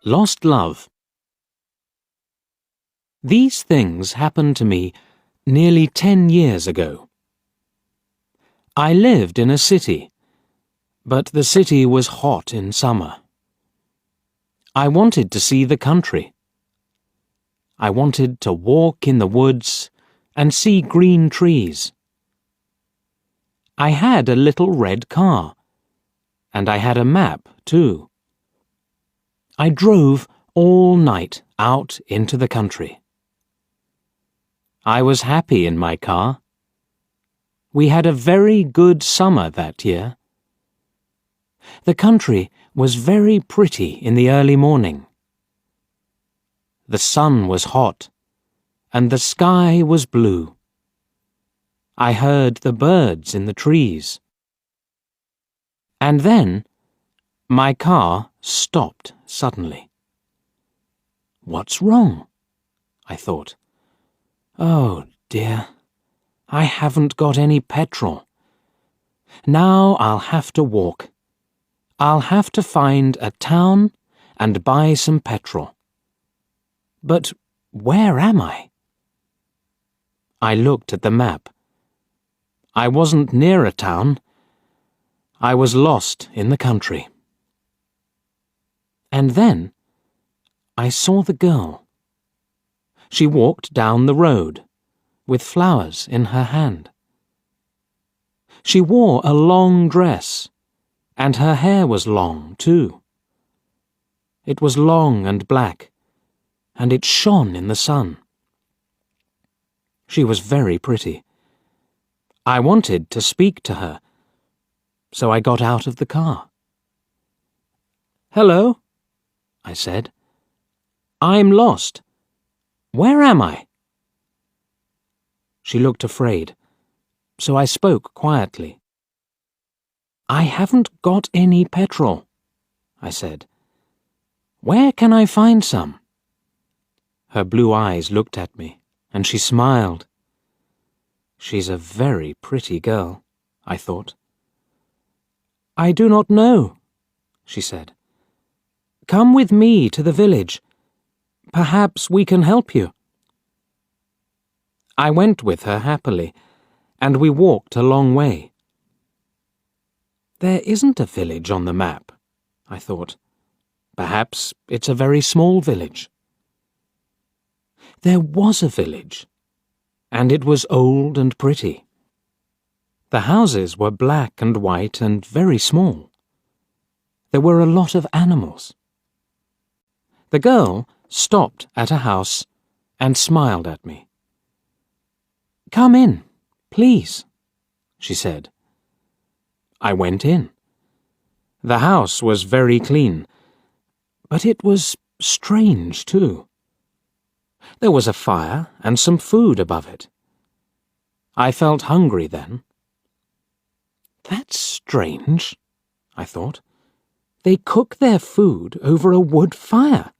Lost Love. These things happened to me nearly 10 years ago. I lived in a city, but the city was hot in summer. I wanted to see the country. I wanted to walk in the woods and see green trees. I had a little red car, and I had a map too. I drove all night out into the country. I was happy in my car. We had a very good summer that year. The country was very pretty in the early morning. The sun was hot, and the sky was blue. I heard the birds in the trees. And then, my car stopped suddenly. What's wrong? I thought. Oh dear, I haven't got any petrol. Now I'll have to walk. I'll have to find a town and buy some petrol. But where am I? I looked at the map. I wasn't near a town. I was lost in the country. And then I saw the girl. She walked down the road with flowers in her hand. She wore a long dress, and her hair was long too. It was long and black, and it shone in the sun. She was very pretty. I wanted to speak to her, so I got out of the car. "Hello," I said. "I'm lost. Where am I?" She looked afraid, so I spoke quietly. "I haven't got any petrol," I said. "Where can I find some?" Her blue eyes looked at me, and she smiled. She's a very pretty girl, I thought. "I do not know," she said. "Come with me to the village. Perhaps we can help you." I went with her happily, and we walked a long way. There isn't a village on the map, I thought. Perhaps it's a very small village. There was a village, and it was old and pretty. The houses were black and white and very small. There were a lot of animals. The girl stopped at a house and smiled at me. "Come in, please," she said. I went in. The house was very clean, but it was strange too. There was a fire and some food above it. I felt hungry then. That's strange, I thought. They cook their food over a wood fire.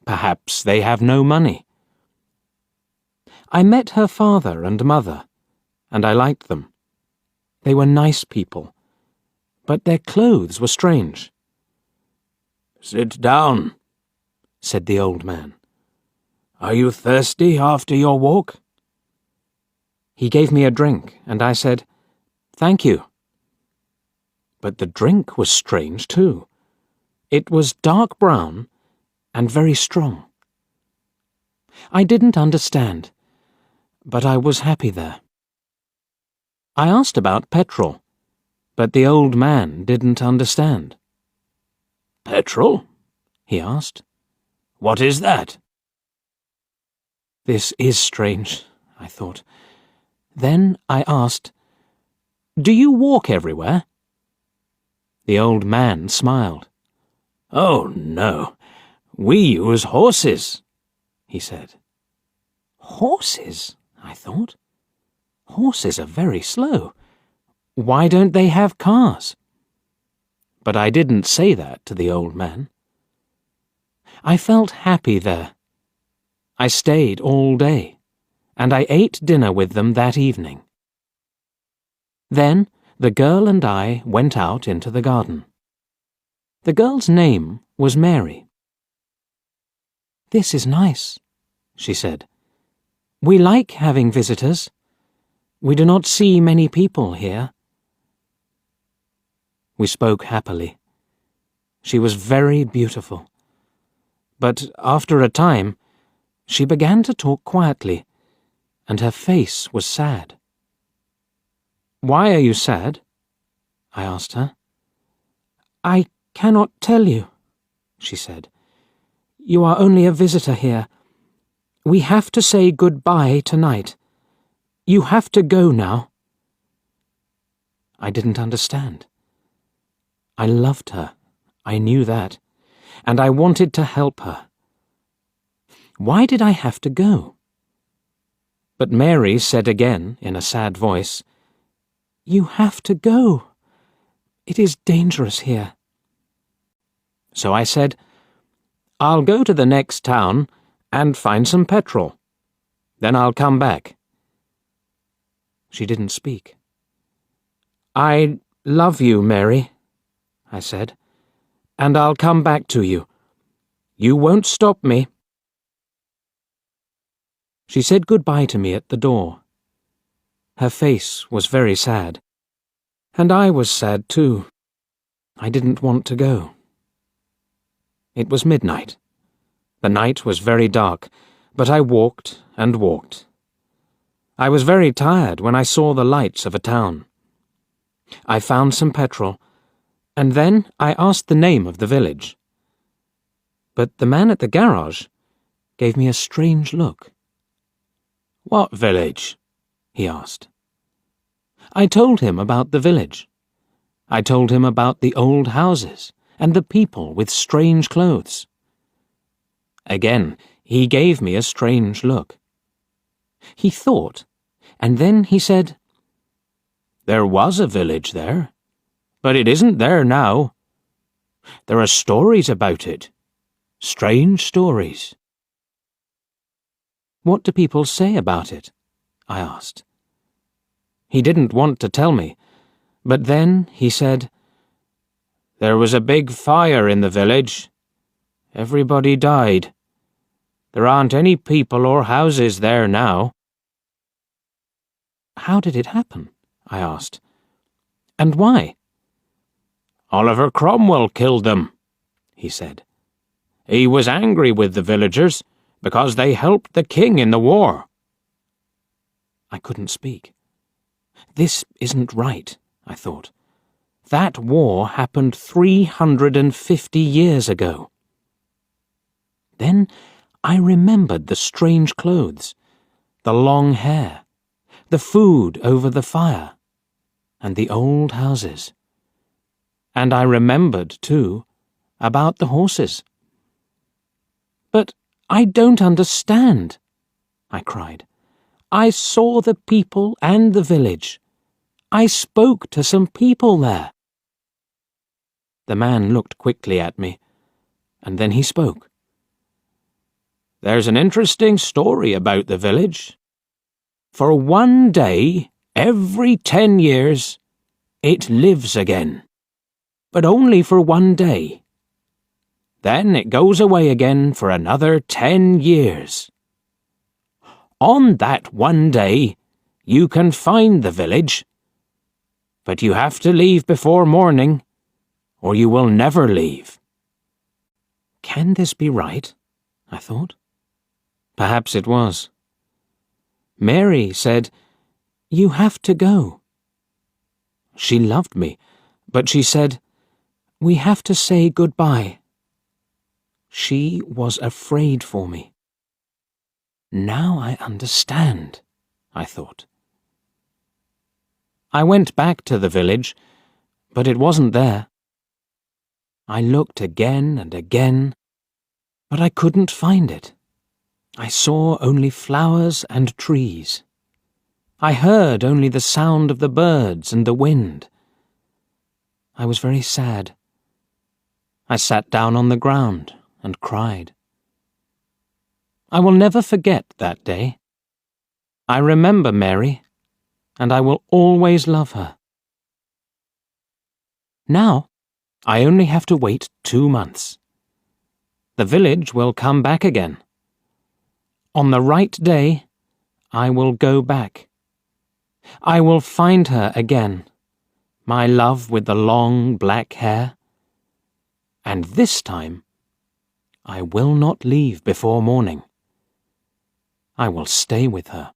Perhaps they have no money. I met her father and mother, and I liked them. They were nice people, but their clothes were strange. "Sit down," said the old man. "Are you thirsty after your walk?" He gave me a drink, and I said, "Thank you." But the drink was strange too. It was dark brown and very strong. I didn't understand, but I was happy there. I asked about petrol, but the old man didn't understand. "Petrol?" he asked. "What is that?" This is strange, I thought. Then I asked, "Do you walk everywhere?" The old man smiled. "Oh, no. We use horses," he said. Horses, I thought. Horses are very slow. Why don't they have cars? But I didn't say that to the old man. I felt happy there. I stayed all day, and I ate dinner with them that evening. Then the girl and I went out into the garden. The girl's name was Mary. "This is nice," she said. "We like having visitors. We do not see many people here." We spoke happily. She was very beautiful. But after a time, she began to talk quietly, and her face was sad. "Why are you sad?" I asked her. "I cannot tell you," she said. "You are only a visitor here. We have to say goodbye tonight. You have to go now." I didn't understand. I loved her, I knew that, and I wanted to help her. Why did I have to go? But Mary said again, in a sad voice, "You have to go. It is dangerous here." So I said, "I'll go to the next town and find some petrol. Then I'll come back." She didn't speak. "I love you, Mary," I said, "and I'll come back to you. You won't stop me." She said goodbye to me at the door. Her face was very sad, and I was sad too. I didn't want to go. It was midnight. The night was very dark, but I walked and walked. I was very tired when I saw the lights of a town. I found some petrol, and then I asked the name of the village. But the man at the garage gave me a strange look. "What village?" he asked. I told him about the village. I told him about the old houses and the people with strange clothes. Again, he gave me a strange look. He thought, and then he said, "There was a village there, but it isn't there now. There are stories about it. Strange stories." "What do people say about it?" I asked. He didn't want to tell me, but then he said, "There was a big fire in the village. Everybody died. There aren't any people or houses there now." "How did it happen?" I asked. "And why?" "Oliver Cromwell killed them," he said. "He was angry with the villagers because they helped the king in the war." I couldn't speak. This isn't right, I thought. That war happened 350 years ago. Then I remembered the strange clothes, the long hair, the food over the fire, and the old houses. And I remembered, too, about the horses. "But I don't understand," I cried. "I saw the people and the village. I spoke to some people there." The man looked quickly at me, and then he spoke. "There's an interesting story about the village. For one day, every 10 years, it lives again. But only for one day. Then it goes away again for another 10 years. On that one day, you can find the village, but you have to leave before morning, or you will never leave." Can this be right? I thought. Perhaps it was. Mary said, "You have to go." She loved me, but she said, "We have to say goodbye." She was afraid for me. Now I understand, I thought. I went back to the village, but it wasn't there. I looked again and again, but I couldn't find it. I saw only flowers and trees. I heard only the sound of the birds and the wind. I was very sad. I sat down on the ground and cried. I will never forget that day. I remember Mary, and I will always love her. Now, I only have to wait 2 months. The village will come back again. On the right day, I will go back. I will find her again, my love with the long black hair. And this time, I will not leave before morning. I will stay with her.